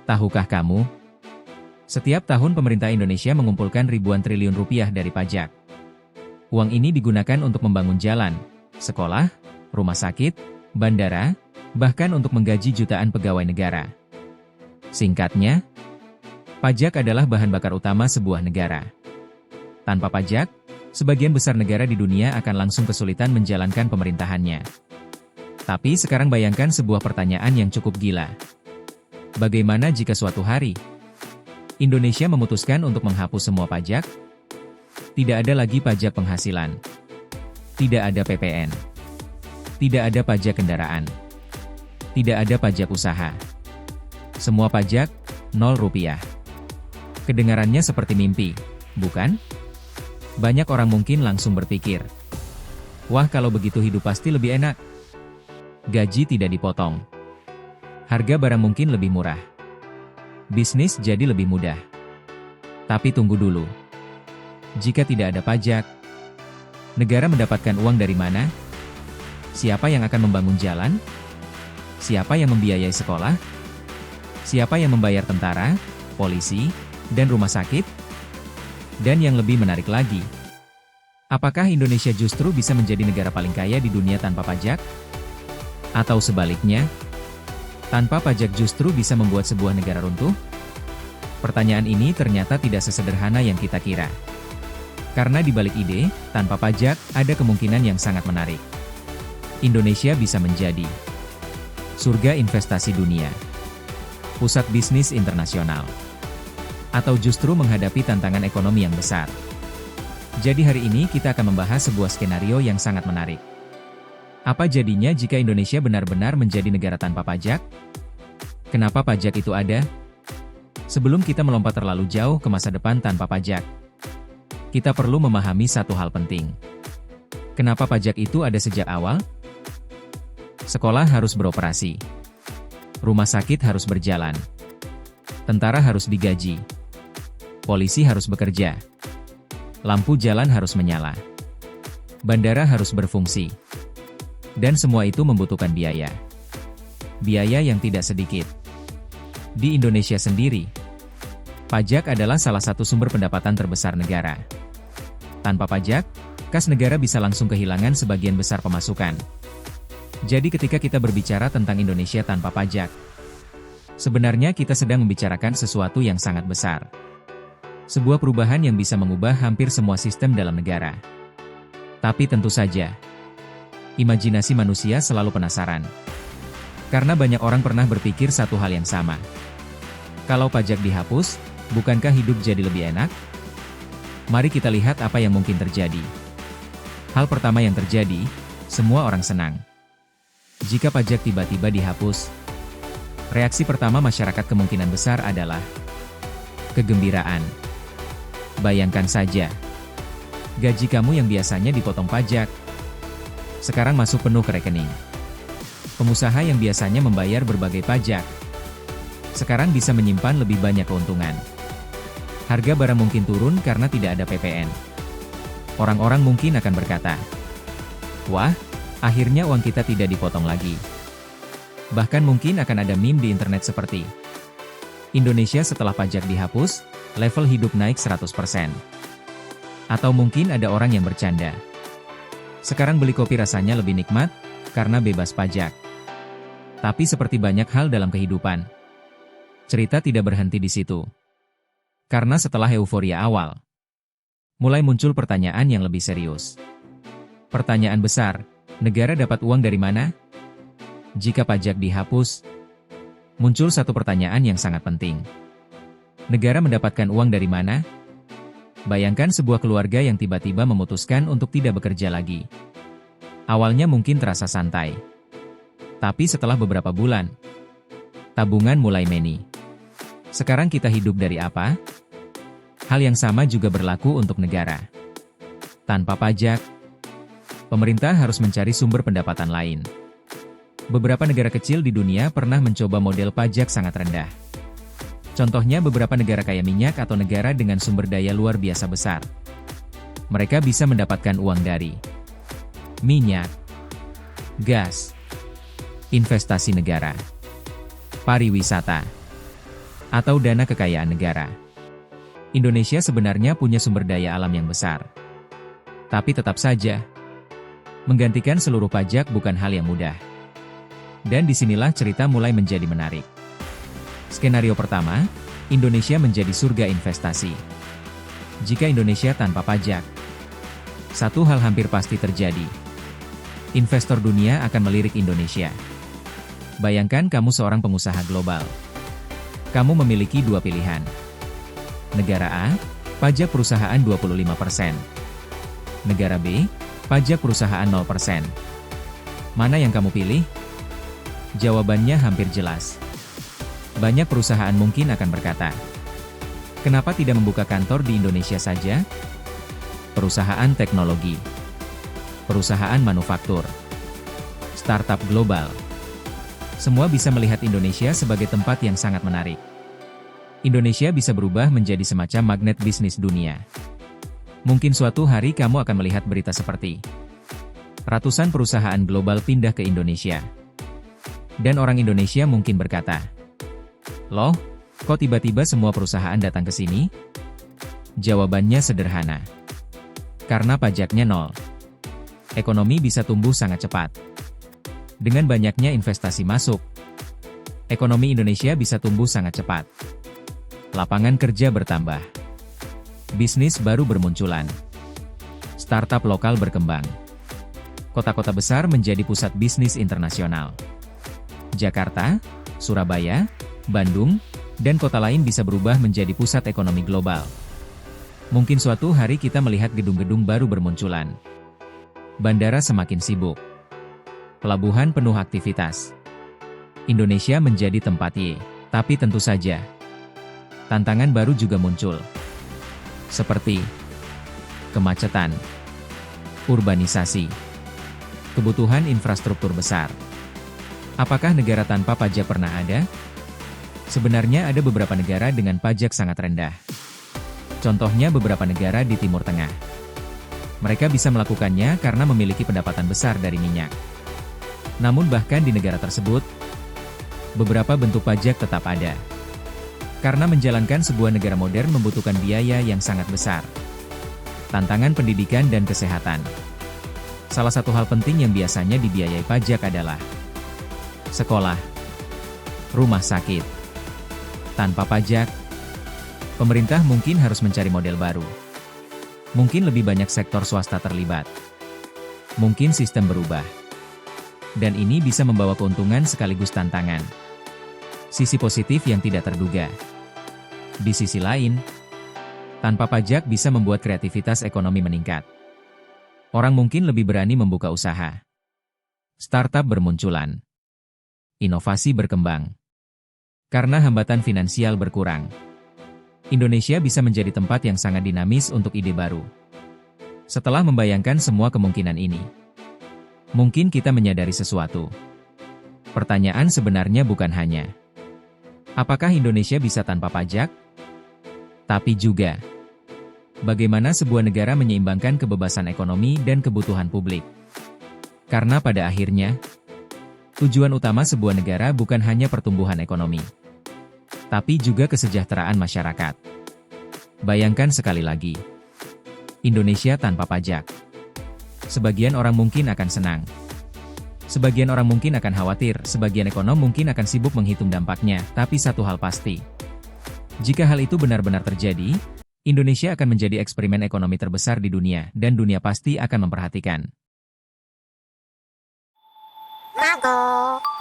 Tahukah kamu? Setiap tahun pemerintah Indonesia mengumpulkan ribuan triliun rupiah dari pajak. Uang ini digunakan untuk membangun jalan, sekolah, rumah sakit, bandara, bahkan untuk menggaji jutaan pegawai negara. Singkatnya, pajak adalah bahan bakar utama sebuah negara. Tanpa pajak, sebagian besar negara di dunia akan langsung kesulitan menjalankan pemerintahannya. Tapi sekarang bayangkan sebuah pertanyaan yang cukup gila. Bagaimana jika suatu hari Indonesia memutuskan untuk menghapus semua pajak? Tidak ada lagi pajak penghasilan. Tidak ada PPN. Tidak ada pajak kendaraan. Tidak ada pajak usaha. Semua pajak, 0 rupiah. Kedengarannya seperti mimpi, bukan? Banyak orang mungkin langsung berpikir, wah kalau begitu hidup pasti lebih enak. Gaji tidak dipotong. Harga barang mungkin lebih murah. Bisnis jadi lebih mudah. Tapi tunggu dulu. Jika tidak ada pajak, negara mendapatkan uang dari mana? Siapa yang akan membangun jalan? Siapa yang membiayai sekolah? Siapa yang membayar tentara, polisi, dan rumah sakit? Dan yang lebih menarik lagi, apakah Indonesia justru bisa menjadi negara paling kaya di dunia tanpa pajak? Atau sebaliknya, tanpa pajak justru bisa membuat sebuah negara runtuh? Pertanyaan ini ternyata tidak sesederhana yang kita kira. Karena di balik ide, tanpa pajak, ada kemungkinan yang sangat menarik. Indonesia bisa menjadi surga investasi dunia, pusat bisnis internasional, atau justru menghadapi tantangan ekonomi yang besar. Jadi hari ini kita akan membahas sebuah skenario yang sangat menarik. Apa jadinya jika Indonesia benar-benar menjadi negara tanpa pajak? Kenapa pajak itu ada? Sebelum kita melompat terlalu jauh ke masa depan tanpa pajak, kita perlu memahami satu hal penting. Kenapa pajak itu ada sejak awal? Sekolah harus beroperasi. Rumah sakit harus berjalan. Tentara harus digaji. Polisi harus bekerja. Lampu jalan harus menyala. Bandara harus berfungsi. Dan semua itu membutuhkan biaya. Biaya yang tidak sedikit. Di Indonesia sendiri, pajak adalah salah satu sumber pendapatan terbesar negara. Tanpa pajak, kas negara bisa langsung kehilangan sebagian besar pemasukan. Jadi ketika kita berbicara tentang Indonesia tanpa pajak, sebenarnya kita sedang membicarakan sesuatu yang sangat besar. Sebuah perubahan yang bisa mengubah hampir semua sistem dalam negara. Tapi tentu saja, imajinasi manusia selalu penasaran. Karena banyak orang pernah berpikir satu hal yang sama. Kalau pajak dihapus, bukankah hidup jadi lebih enak? Mari kita lihat apa yang mungkin terjadi. Hal pertama yang terjadi, semua orang senang. Jika pajak tiba-tiba dihapus, reaksi pertama masyarakat kemungkinan besar adalah kegembiraan. Bayangkan saja, gaji kamu yang biasanya dipotong pajak, sekarang masuk penuh ke rekening. Pengusaha yang biasanya membayar berbagai pajak, sekarang bisa menyimpan lebih banyak keuntungan. Harga barang mungkin turun karena tidak ada PPN. Orang-orang mungkin akan berkata, wah, akhirnya uang kita tidak dipotong lagi. Bahkan mungkin akan ada meme di internet seperti, Indonesia setelah pajak dihapus, level hidup naik 100%. Atau mungkin ada orang yang bercanda, sekarang beli kopi rasanya lebih nikmat, karena bebas pajak. Tapi seperti banyak hal dalam kehidupan, cerita tidak berhenti di situ. Karena setelah euforia awal, mulai muncul pertanyaan yang lebih serius. Pertanyaan besar, negara dapat uang dari mana? Jika pajak dihapus, muncul satu pertanyaan yang sangat penting. Negara mendapatkan uang dari mana? Bayangkan sebuah keluarga yang tiba-tiba memutuskan untuk tidak bekerja lagi. Awalnya mungkin terasa santai. Tapi setelah beberapa bulan, tabungan mulai meni. Sekarang kita hidup dari apa? Hal yang sama juga berlaku untuk negara. Tanpa pajak, pemerintah harus mencari sumber pendapatan lain. Beberapa negara kecil di dunia pernah mencoba model pajak sangat rendah. Contohnya beberapa negara kaya minyak atau negara dengan sumber daya luar biasa besar. Mereka bisa mendapatkan uang dari minyak, gas, investasi negara, pariwisata, atau dana kekayaan negara. Indonesia sebenarnya punya sumber daya alam yang besar. Tapi tetap saja, menggantikan seluruh pajak bukan hal yang mudah. Dan disinilah cerita mulai menjadi menarik. Skenario pertama, Indonesia menjadi surga investasi. Jika Indonesia tanpa pajak, satu hal hampir pasti terjadi. Investor dunia akan melirik Indonesia. Bayangkan kamu seorang pengusaha global. Kamu memiliki dua pilihan. Negara A, pajak perusahaan 25%. Negara B, pajak perusahaan 0%. Mana yang kamu pilih? Jawabannya hampir jelas. Banyak perusahaan mungkin akan berkata, kenapa tidak membuka kantor di Indonesia saja? Perusahaan teknologi, perusahaan manufaktur, startup global. Semua bisa melihat Indonesia sebagai tempat yang sangat menarik. Indonesia bisa berubah menjadi semacam magnet bisnis dunia. Mungkin suatu hari kamu akan melihat berita seperti ratusan perusahaan global pindah ke Indonesia. Dan orang Indonesia mungkin berkata, loh, kok tiba-tiba semua perusahaan datang ke sini? Jawabannya sederhana. Karena pajaknya nol. Ekonomi bisa tumbuh sangat cepat. Dengan banyaknya investasi masuk, ekonomi Indonesia bisa tumbuh sangat cepat. Lapangan kerja bertambah. Bisnis baru bermunculan. Startup lokal berkembang. Kota-kota besar menjadi pusat bisnis internasional. Jakarta, Surabaya, Bandung, dan kota lain bisa berubah menjadi pusat ekonomi global. Mungkin suatu hari kita melihat gedung-gedung baru bermunculan. Bandara semakin sibuk. Pelabuhan penuh aktivitas. Indonesia menjadi tempat Y. Tapi tentu saja, tantangan baru juga muncul. Seperti kemacetan, urbanisasi, kebutuhan infrastruktur besar. Apakah negara tanpa pajak pernah ada? Sebenarnya ada beberapa negara dengan pajak sangat rendah. Contohnya beberapa negara di Timur Tengah. Mereka bisa melakukannya karena memiliki pendapatan besar dari minyak. Namun bahkan di negara tersebut, beberapa bentuk pajak tetap ada. Karena menjalankan sebuah negara modern membutuhkan biaya yang sangat besar. Tantangan pendidikan dan kesehatan. Salah satu hal penting yang biasanya dibiayai pajak adalah sekolah, rumah sakit. Tanpa pajak, pemerintah mungkin harus mencari model baru. Mungkin lebih banyak sektor swasta terlibat. Mungkin sistem berubah. Dan ini bisa membawa keuntungan sekaligus tantangan. Sisi positif yang tidak terduga. Di sisi lain, tanpa pajak bisa membuat kreativitas ekonomi meningkat. Orang mungkin lebih berani membuka usaha. Startup bermunculan. Inovasi berkembang. Karena hambatan finansial berkurang. Indonesia bisa menjadi tempat yang sangat dinamis untuk ide baru. Setelah membayangkan semua kemungkinan ini, mungkin kita menyadari sesuatu. Pertanyaan sebenarnya bukan hanya, apakah Indonesia bisa tanpa pajak? Tapi juga, bagaimana sebuah negara menyeimbangkan kebebasan ekonomi dan kebutuhan publik. Karena pada akhirnya, tujuan utama sebuah negara bukan hanya pertumbuhan ekonomi, tapi juga kesejahteraan masyarakat. Bayangkan sekali lagi, Indonesia tanpa pajak. Sebagian orang mungkin akan senang. Sebagian orang mungkin akan khawatir, sebagian ekonom mungkin akan sibuk menghitung dampaknya, tapi satu hal pasti. Jika hal itu benar-benar terjadi, Indonesia akan menjadi eksperimen ekonomi terbesar di dunia, dan dunia pasti akan memperhatikan. Mago.